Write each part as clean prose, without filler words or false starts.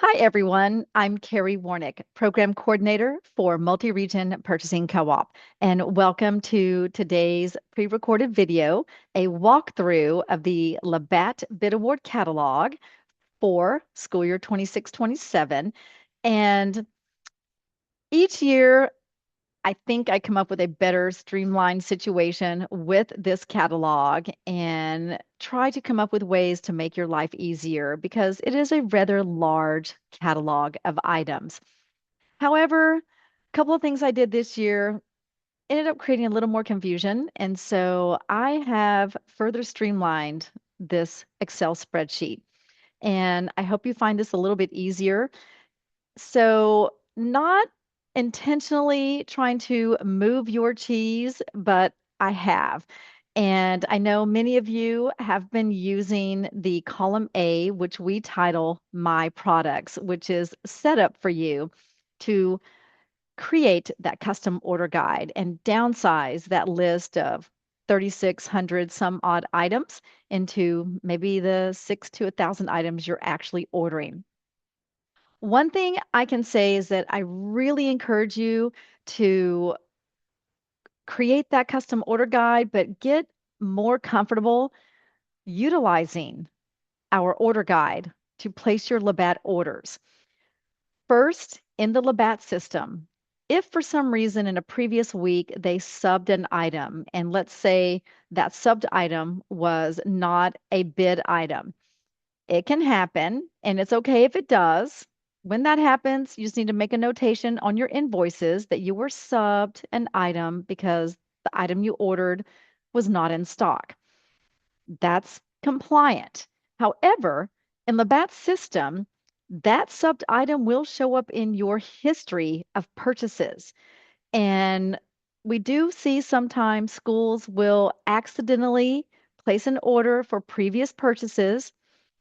Hi, everyone. I'm Carrie Warnick, Program Coordinator for Multi-Region Purchasing Co-op, and welcome to today's pre-recorded video, a walkthrough of the Labatt Bid Award Catalog for school year 26-27. And each year, I think I come up with a better streamlined situation with this catalog and try to come up with ways to make your life easier because it is a rather large catalog of items. However, a couple of things I did this year ended up creating a little more confusion. And so I have further streamlined this Excel spreadsheet. And I hope you find this a little bit easier. So, not intentionally trying to move your cheese, but I have. And I know many of you have been using the column A, which we title My Products, which is set up for you to create that custom order guide and downsize that list of 3,600 some odd items into maybe the 6 to 1,000 items you're actually ordering. One thing I can say is that I really encourage you to create that custom order guide, but get more comfortable utilizing our order guide to place your Labatt orders. First, in the Labatt system, if for some reason in a previous week they subbed an item, and let's say that subbed item was not a bid item, it can happen, and it's okay if it does. When that happens, you just need to make a notation on your invoices that you were subbed an item because the item you ordered was not in stock. That's compliant. However, in Labatt's system, that subbed item will show up in your history of purchases. And we do see sometimes schools will accidentally place an order for previous purchases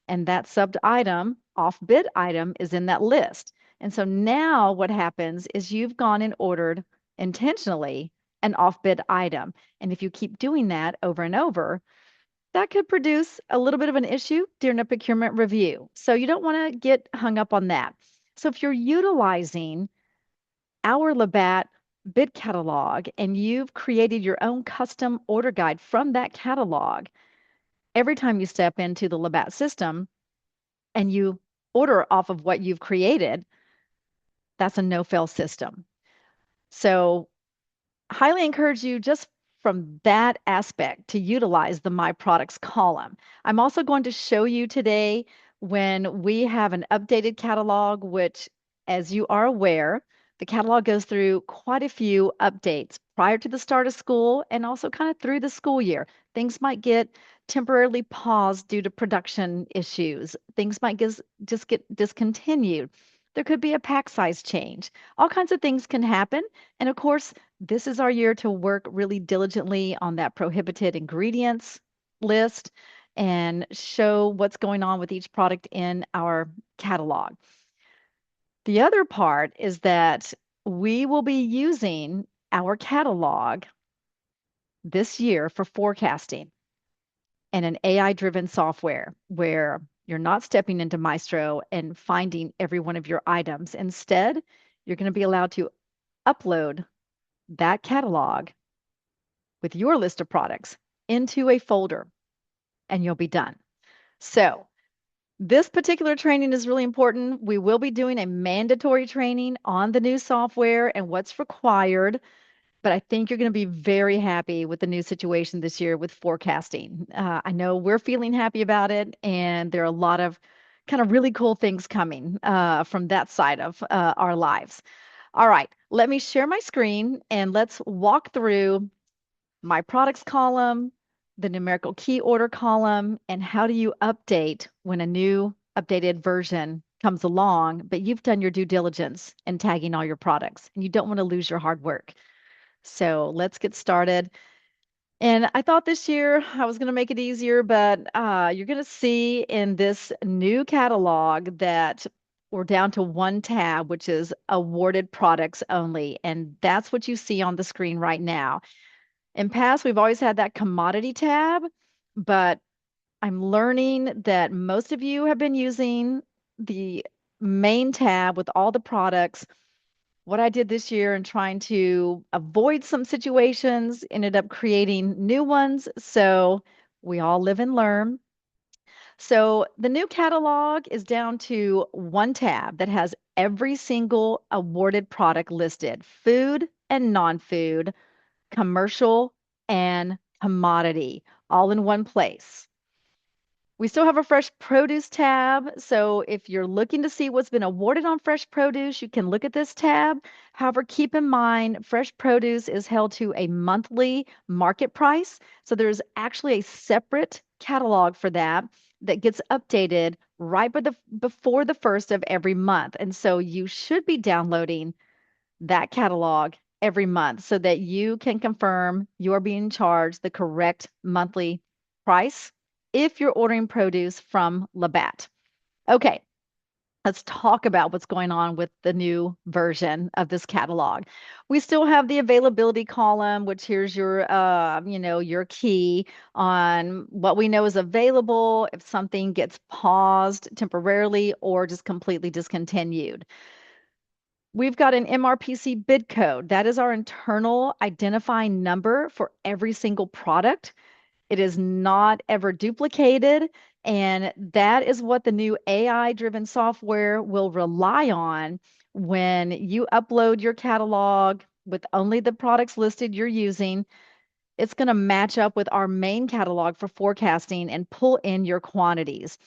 and that subbed item, off bid item, is in that list. And so now what happens is you've gone and ordered intentionally an off bid item. And if you keep doing that over and over, that could produce a little bit of an issue during a procurement review. So you don't want to get hung up on that. So if you're utilizing our Labatt bid catalog and you've created your own custom order guide from that catalog, every time you step into the Labatt system, and you order off of what you've created, that's a no-fail system. So, highly encourage you just from that aspect to utilize the My Products column. I'm also going to show you today when we have an updated catalog, which, as you are aware, the catalog goes through quite a few updates prior to the start of school and also kind of through the school year. Things might get temporarily paused due to production issues. Things might just get discontinued. There could be a pack size change. All kinds of things can happen. And of course, this is our year to work really diligently on that prohibited ingredients list and show what's going on with each product in our catalog. The other part is that we will be using our catalog this year for forecasting and an AI-driven software where you're not stepping into Maestro and finding every one of your items. Instead, you're going to be allowed to upload that catalog with your list of products into a folder and you'll be done. So, this particular training is really important. We will be doing a mandatory training on the new software and what's required, but I think you're going to be very happy with the new situation this year with forecasting. I know we're feeling happy about it, and there are a lot of kind of really cool things coming from that side of our lives. All right, let me share my screen and let's walk through my products column, the numerical key order column, and how do you update when a new updated version comes along, but you've done your due diligence in tagging all your products and you don't want to lose your hard work. So let's get started. And I thought this year I was going to make it easier, but you're going to see in this new catalog that we're down to one tab, which is awarded products only. And that's what you see on the screen right now. In past, we've always had that commodity tab, but I'm learning that most of you have been using the main tab with all the products. What I did this year and trying to avoid some situations ended up creating new ones. So we all live and learn. So the new catalog is down to one tab that has every single awarded product listed, food and non-food, commercial and commodity, all in one place. We still have a fresh produce tab. So if you're looking to see what's been awarded on fresh produce, you can look at this tab. However, keep in mind, fresh produce is held to a monthly market price. So there's actually a separate catalog for that that gets updated right before the first of every month. And so you should be downloading that catalog every month so that you can confirm you're being charged the correct monthly price if you're ordering produce from Labatt. Okay, let's talk about what's going on with the new version of this catalog. We still have the availability column, which here's your, your key on what we know is available, if something gets paused temporarily or just completely discontinued. We've got an MRPC bid code. That is our internal identifying number for every single product. It is not ever duplicated. And that is what the new AI driven software will rely on when you upload your catalog with only the products listed you're using. It's going to match up with our main catalog for forecasting and pull in your quantities.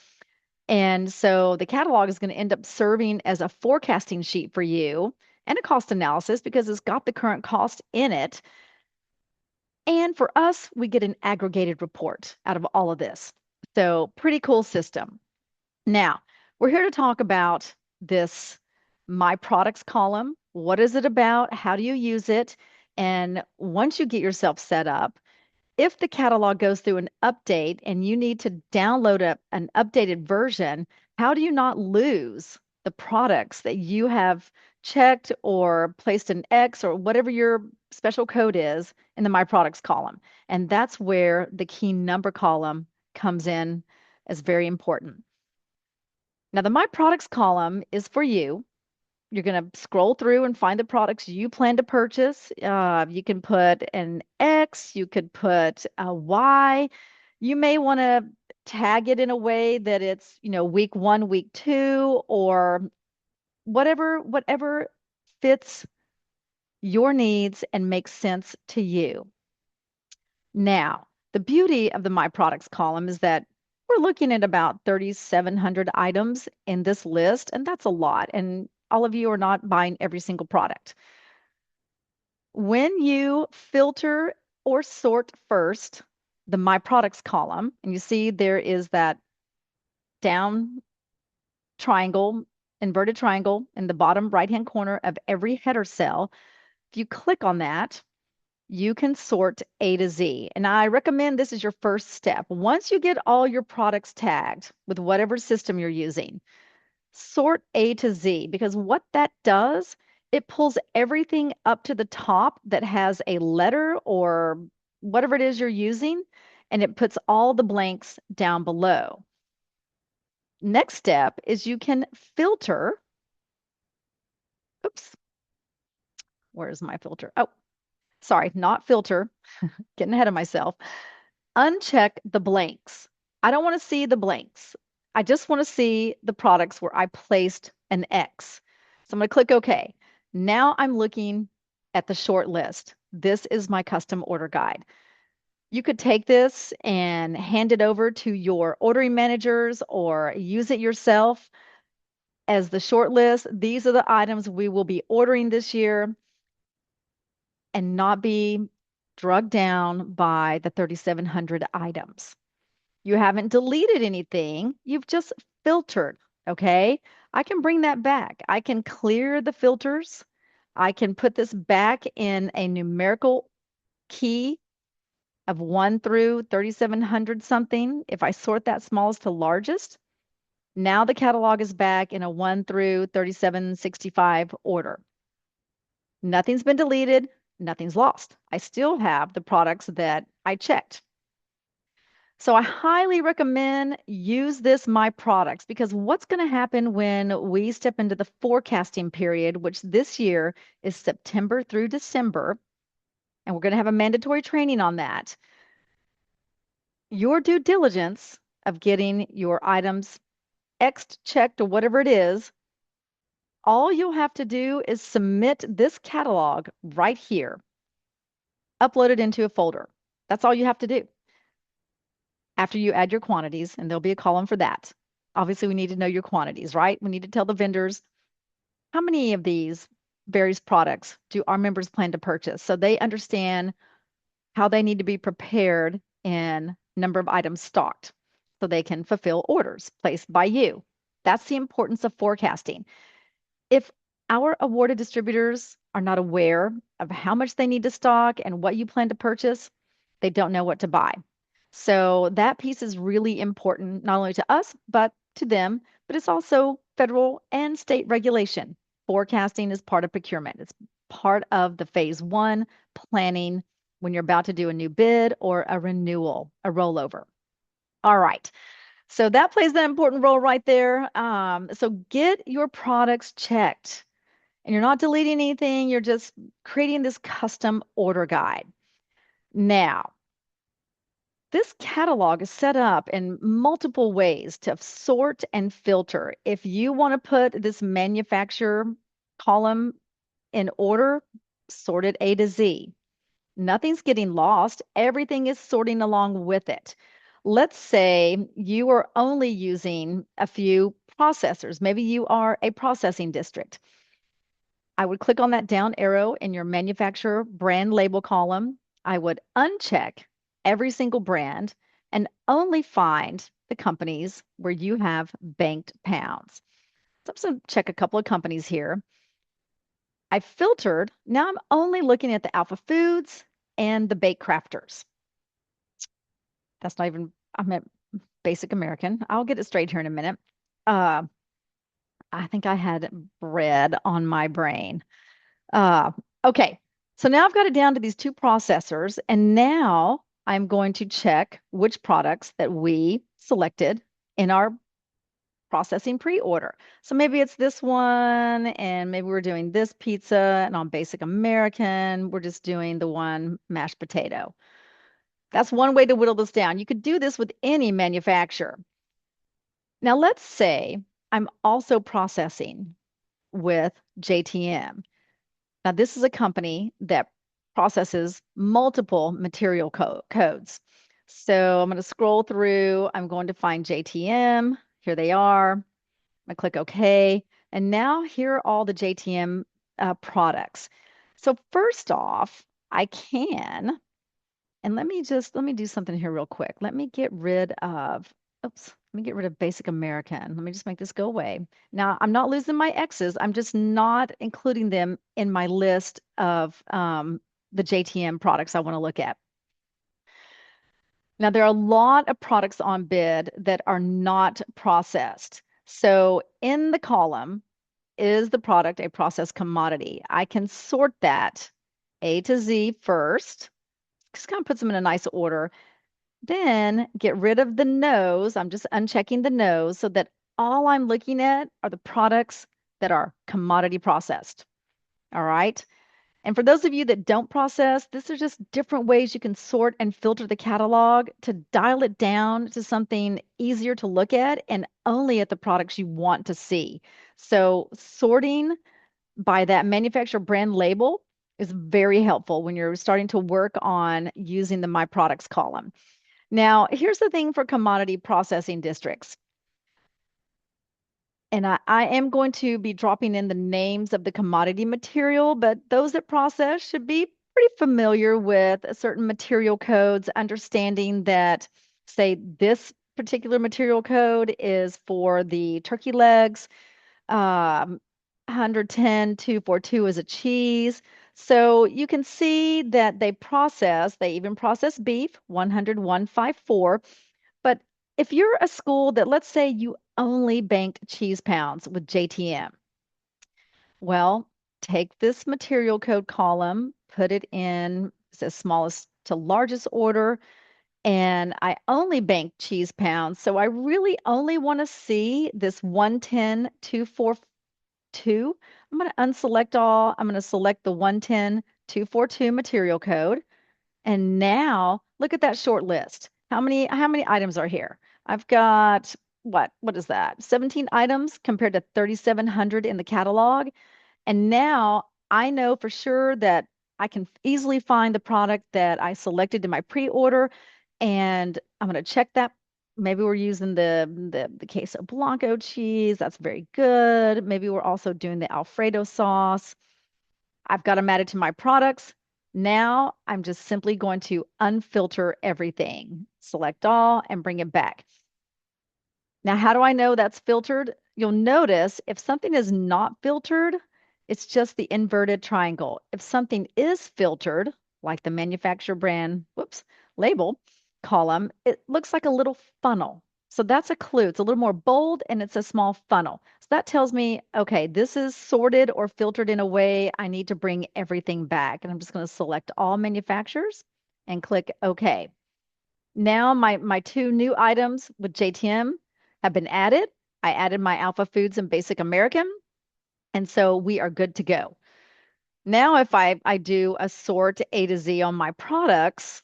And so the catalog is going to end up serving as a forecasting sheet for you and a cost analysis because it's got the current cost in it. And for us, we get an aggregated report out of all of this. So, pretty cool system. Now, we're here to talk about this My Products column. What is it about? How do you use it? And once you get yourself set up, if the catalog goes through an update and you need to download an updated version, how do you not lose the products that you have checked or placed an X or whatever your special code is in the My Products column? And that's where the key number column comes in as very important. Now, the My Products column is for you. You're going to scroll through and find the products you plan to purchase. You can put an X, you could put a Y. You may want to tag it in a way that it's, week 1, week 2, or whatever fits your needs and makes sense to you. Now, the beauty of the My Products column is that we're looking at about 3,700 items in this list, and that's a lot. And all of you are not buying every single product. When you filter or sort first the My Products column, and you see there is that down triangle, inverted triangle in the bottom right-hand corner of every header cell, if you click on that, you can sort A to Z. And I recommend this is your first step. Once you get all your products tagged with whatever system you're using, sort A to Z, because what that does, it pulls everything up to the top that has a letter or whatever it is you're using, and it puts all the blanks down below. Next step is you can filter. Oops, where's my filter? Oh, sorry, not filter, getting ahead of myself. Uncheck the blanks. I don't want to see the blanks. I just want to see the products where I placed an X. So I'm going to click OK. Now I'm looking at the short list. This is my custom order guide. You could take this and hand it over to your ordering managers or use it yourself as the short list. These are the items we will be ordering this year and not be drugged down by the 3,700 items. You haven't deleted anything, you've just filtered, okay? I can bring that back. I can clear the filters. I can put this back in a numerical key of 1 through 3,700 something. If I sort that smallest to largest, now the catalog is back in a 1 through 3,765 order. Nothing's been deleted, nothing's lost. I still have the products that I checked. So I highly recommend use this My Products because what's going to happen when we step into the forecasting period, which this year is September through December, and we're going to have a mandatory training on that. Your due diligence of getting your items Xed, checked, or whatever it is, all you'll have to do is submit this catalog right here, upload it into a folder. That's all you have to do after you add your quantities, and there'll be a column for that. Obviously, we need to know your quantities, right? We need to tell the vendors how many of these various products do our members plan to purchase so they understand how they need to be prepared in number of items stocked so they can fulfill orders placed by you. That's the importance of forecasting. If our awarded distributors are not aware of how much they need to stock and what you plan to purchase, they don't know what to buy. So that piece is really important, not only to us, but to them, but it's also federal and state regulation. Forecasting is part of procurement. It's part of the phase 1 planning when you're about to do a new bid or a renewal, a rollover. All right. So that plays an important role right there. So get your products checked and you're not deleting anything. You're just creating this custom order guide. Now, this catalog is set up in multiple ways to sort and filter. If you want to put this manufacturer column in order, sort it A to Z. Nothing's getting lost. Everything is sorting along with it. Let's say you are only using a few processors. Maybe you are a processing district. I would click on that down arrow in your manufacturer brand label column. I would uncheck every single brand and only find the companies where you have banked pounds. So I'm just going to check a couple of companies here. I filtered. Now I'm only looking at the Alpha Foods and the Bake Crafters. That's not even, I meant Basic American. I'll get it straight here in a minute. Uh, I think I had bread on my brain. Uh, okay, so now I've got it down to these two processors, and now I'm going to check which products that we selected in our processing pre-order. So maybe it's this one, and maybe we're doing this pizza, and on Basic American, we're just doing the one mashed potato. That's one way to whittle this down. You could do this with any manufacturer. Now, let's say I'm also processing with JTM. Now, this is a company that processes multiple material codes. So I'm going to scroll through. I'm going to find JTM. Here they are. I'm going to click OK. And now here are all the JTM products. So first off, I can, and let me do something here real quick. Let me get rid of, oops, let me get rid of Basic American. Let me just make this go away. Now, I'm not losing my X's. I'm just not including them in my list of the JTM products I want to look at. Now, there are a lot of products on bid that are not processed. So in the column, is the product a processed commodity? I can sort that A to Z first. Just kind of puts them in a nice order. Then get rid of the no's. I'm just unchecking the no's so that all I'm looking at are the products that are commodity processed. All right. And for those of you that don't process, this is just different ways you can sort and filter the catalog to dial it down to something easier to look at and only at the products you want to see. So sorting by that manufacturer brand label is very helpful when you're starting to work on using the My Products column. Now, here's the thing for commodity processing districts. And I am going to be dropping in the names of the commodity material, but those that process should be pretty familiar with certain material codes, understanding that, say, this particular material code is for the turkey legs, 110,242 is a cheese. So you can see that they even process beef, 101,154. But if you're a school that, let's say you only banked cheese pounds with JTM, well, take this material code column, put it in the smallest to largest order, and I only bank cheese pounds. So I really only want to see this 110242. I'm going to unselect all. I'm going to select the 110242 material code. And now look at that short list. How many items are here? I've got what is that? 17 items compared to 3,700 in the catalog. And now I know for sure that I can easily find the product that I selected in my pre-order, and I'm going to check that. Maybe we're using the queso blanco cheese. That's very good. Maybe we're also doing the Alfredo sauce. I've got them added to my products. Now I'm just simply going to unfilter everything, select all, and bring it back. Now, how do I know that's filtered? You'll notice if something is not filtered, it's just the inverted triangle. If something is filtered, like the manufacturer brand, whoops, label column, it looks like a little funnel. So that's a clue. It's a little more bold and it's a small funnel. So that tells me, okay, this is sorted or filtered in a way I need to bring everything back. And I'm just going to select all manufacturers and click OK. Now my two new items with JTM have been added. I added my Alpha Foods and Basic American, and so we are good to go. Now if I do a sort A to Z on my products,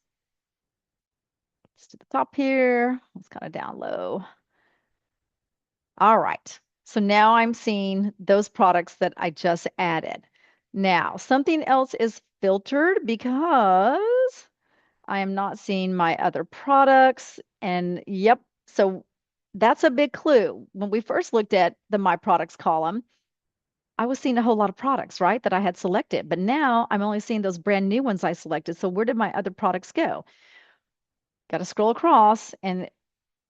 let's to the top here, let's kind of down low. All right. So now I'm seeing those products that I just added. Now, something else is filtered because I am not seeing my other products. And yep, so that's a big clue. When we first looked at the My Products column, I was seeing a whole lot of products, right, that I had selected. But now I'm only seeing those brand new ones I selected. So where did my other products go? Got to scroll across and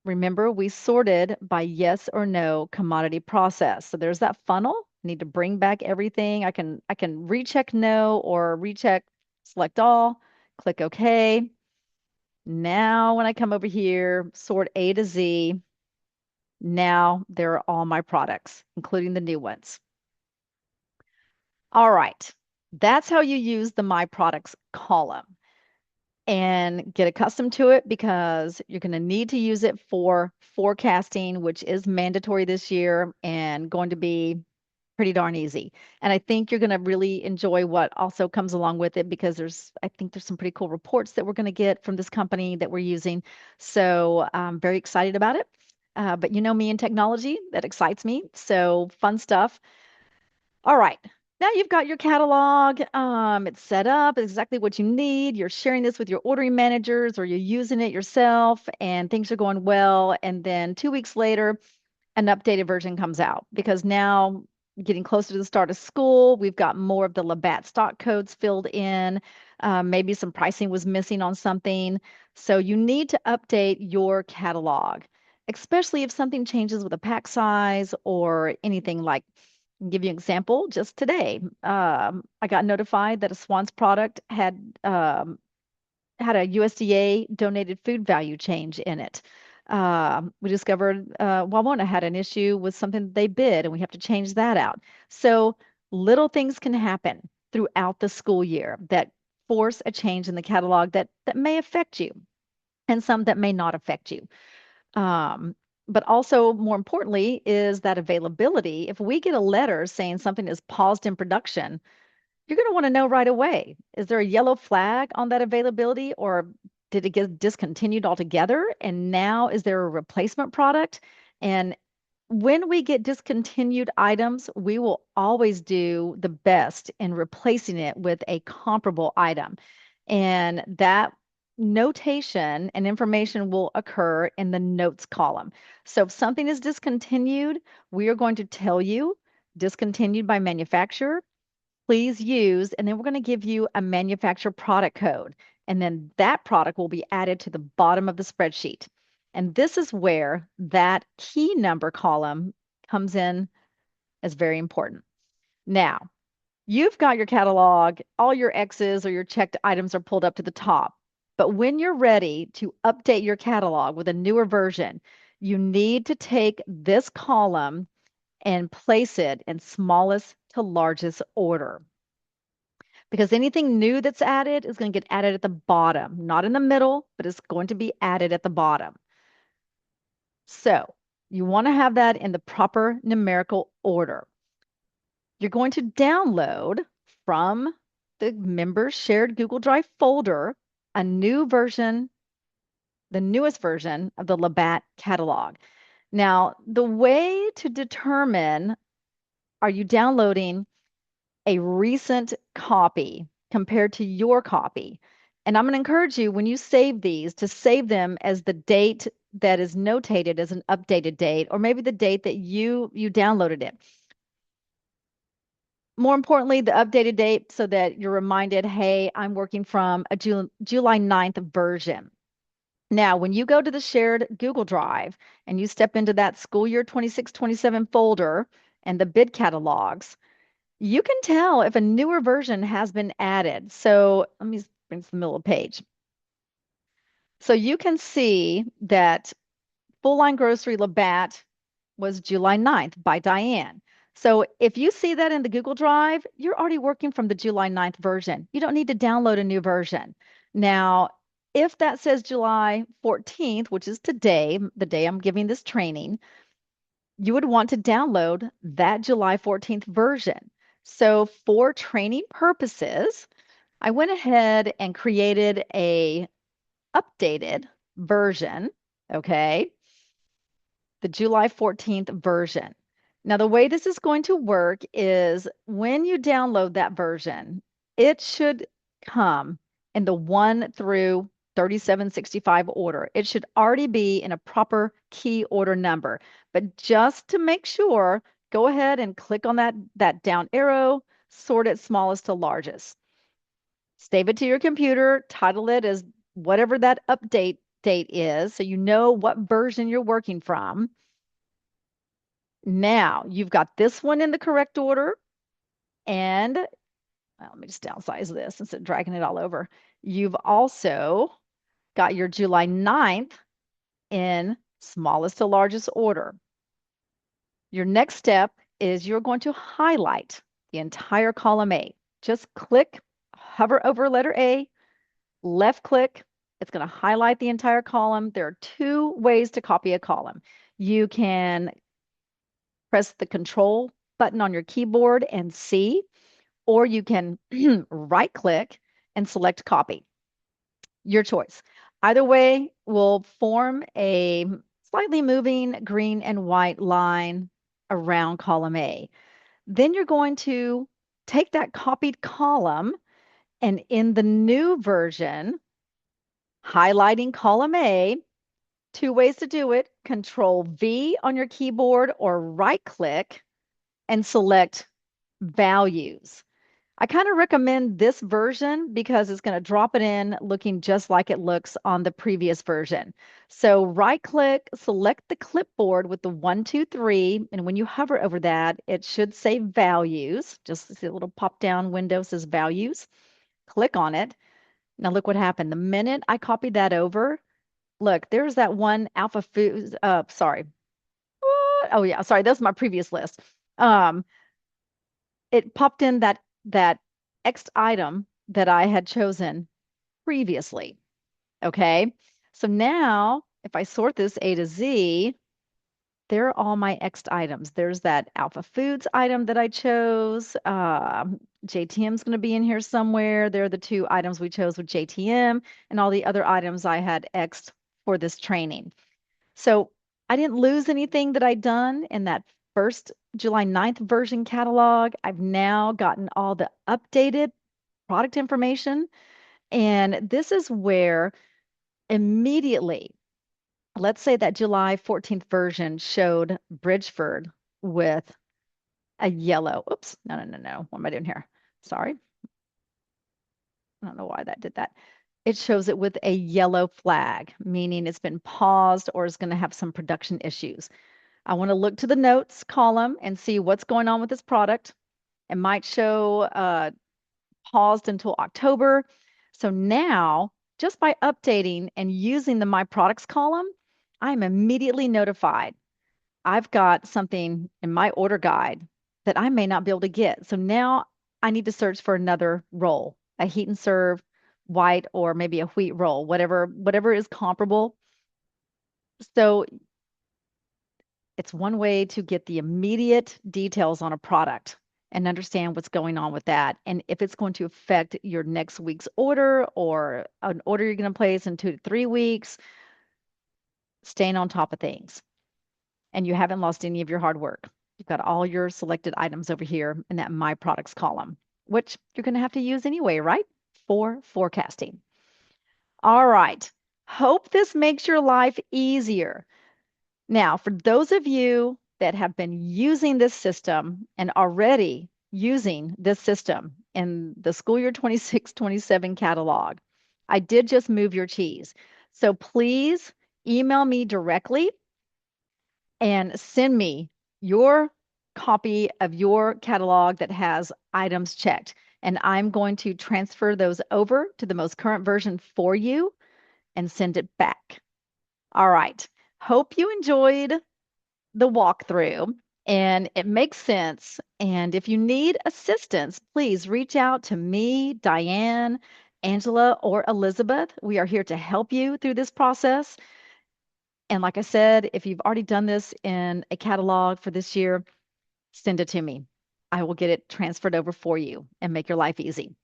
remember we sorted by yes or no commodity process. So there's that funnel. I need to bring back everything. I can recheck no or recheck select all, click OK. Now, when I come over here, sort A to Z, now there are all my products, including the new ones. All right. That's how you use the My Products column and get accustomed to it because you're going to need to use it for forecasting, which is mandatory this year and going to be pretty darn easy. And I think you're going to really enjoy what also comes along with it because I think there's some pretty cool reports that we're going to get from this company that we're using. So I'm very excited about it. But you know me in technology, that excites me. So fun stuff. All right. Now you've got your catalog. It's set up, exactly what you need. You're sharing this with your ordering managers or you're using it yourself and things are going well. And then 2 weeks later, an updated version comes out because now getting closer to the start of school, we've got more of the Labatt stock codes filled in. Maybe some pricing was missing on something. So you need to update your catalog, especially if something changes with a pack size or anything like. I'll give you an example. Just today, I got notified that a Swans product had a USDA donated food value change in it. We discovered Wawona had an issue with something that they bid, and we have to change that out. So little things can happen throughout the school year that force a change in the catalog that may affect you, and some that may not affect you. Um, but also, more importantly, is that availability. If we get a letter saying something is paused in production, you're going to want to know right away. Is there a yellow flag on that availability or did it get discontinued altogether? And now is there a replacement product? And when we get discontinued items, we will always do the best in replacing it with a comparable item. And that notation and information will occur in the notes column. So if something is discontinued, we are going to tell you discontinued by manufacturer please use, and then we're going to give you a manufacturer product code. And then that product will be added to the bottom of the spreadsheet. And this is where that key number column comes in as very important. Now, you've got your catalog, all your X's or your checked items are pulled up to the top. But when you're ready to update your catalog with a newer version, you need to take this column and place it in smallest to largest order. because anything new that's added is going to get added at the bottom, not in the middle, but it's going to be added at the bottom. So you want to have that in the proper numerical order. You're going to download from the members shared Google Drive folder a new version, the newest version of the Labatt catalog. Now, the way to determine are you downloading a recent copy compared to your copy? And I'm going to encourage you when you save these to save them as the date that is notated as an updated date, or maybe the date that you downloaded it. More importantly, the updated date so that you're reminded, hey, I'm working from a July 9th version. Now, when you go to the shared Google Drive and you step into that school year 26-27 folder and the bid catalogs, you can tell if a newer version has been added. So let me bring to the middle of the page. So you can see that Full Line Grocery Labatt was July 9th by Diane. So if you see that in the Google Drive, you're already working from the July 9th version. You don't need to download a new version. Now, if that says July 14th, which is today, the day I'm giving this training, you would want to download that July 14th version. So for training purposes, I went ahead and created a updated version, okay? The July 14th version. Now, the way this is going to work is when you download that version, it should come in the 1 through 3765 order. It should already be in a proper key order number. But just to make sure, go ahead and click on that down arrow, sort it smallest to largest. Save it to your computer, title it as whatever that update date is, so you know what version you're working from. Now you've got this one in the correct order, and well, let me just downsize this instead of dragging it all over. You've also got your July 9th in smallest to largest order. Your next step is you're going to highlight the entire column A. Just click, hover over letter A, left click. It's going to highlight the entire column. There are two ways to copy a column. You can press the Control button on your keyboard and C, or you can right click and select copy. Your choice. Either way will form a slightly moving green and white line around column A. Then you're going to take that copied column and in the new version, highlighting column A, two ways to do it, Control V on your keyboard or right click and select values. I kind of recommend this version because it's going to drop it in looking just like it looks on the previous version. So right click, select the clipboard with the 1, 2, 3, and when you hover over that, it should say values. Just see a little pop down window says values. Click on it. Now look what happened. The minute I copied that over, look, there's that one Alpha Foods, sorry. What? Oh yeah, sorry, that's my previous list. It popped in that X item that I had chosen previously. Okay. So now if I sort this A to Z, there are all my X items. There's that Alpha Foods item that I chose. JTM's going to be in here somewhere. There are the two items we chose with JTM and all the other items I had X'd for this training. So I didn't lose anything that I'd done in that first July 9th version catalog. I've now gotten all the updated product information. And this is where immediately, let's say that July 14th version showed Bridgeford with a yellow. Oops, no. What am I doing here? Sorry. I don't know why that did that. It shows it with a yellow flag, meaning it's been paused or is going to have some production issues. I want to look to the notes column and see what's going on with this product. It might show paused until October. So now, just by updating and using the My Products column, I'm immediately notified. I've got something in my order guide that I may not be able to get. So now I need to search for another roll, a heat and serve white or maybe a wheat roll, whatever is comparable. So it's one way to get the immediate details on a product and understand what's going on with that. And if it's going to affect your next week's order or an order you're going to place in 2 to 3 weeks, staying on top of things. And you haven't lost any of your hard work. You've got all your selected items over here in that My Products column, which you're going to have to use anyway, right? For forecasting. All right. Hope this makes your life easier. Now, for those of you that have been using this system and already using this system in the school year 26-27 catalog, I did just move your cheese. So please email me directly and send me your copy of your catalog that has items checked. And I'm going to transfer those over to the most current version for you and send it back. All right. Hope you enjoyed the walkthrough and it makes sense. And if you need assistance, please reach out to me, Diane, Angela, or Elizabeth. We are here to help you through this process. And like I said, if you've already done this in a catalog for this year, send it to me. I will get it transferred over for you and make your life easy.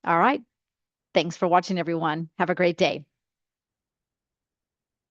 All right. Thanks for watching, everyone. Have a great day.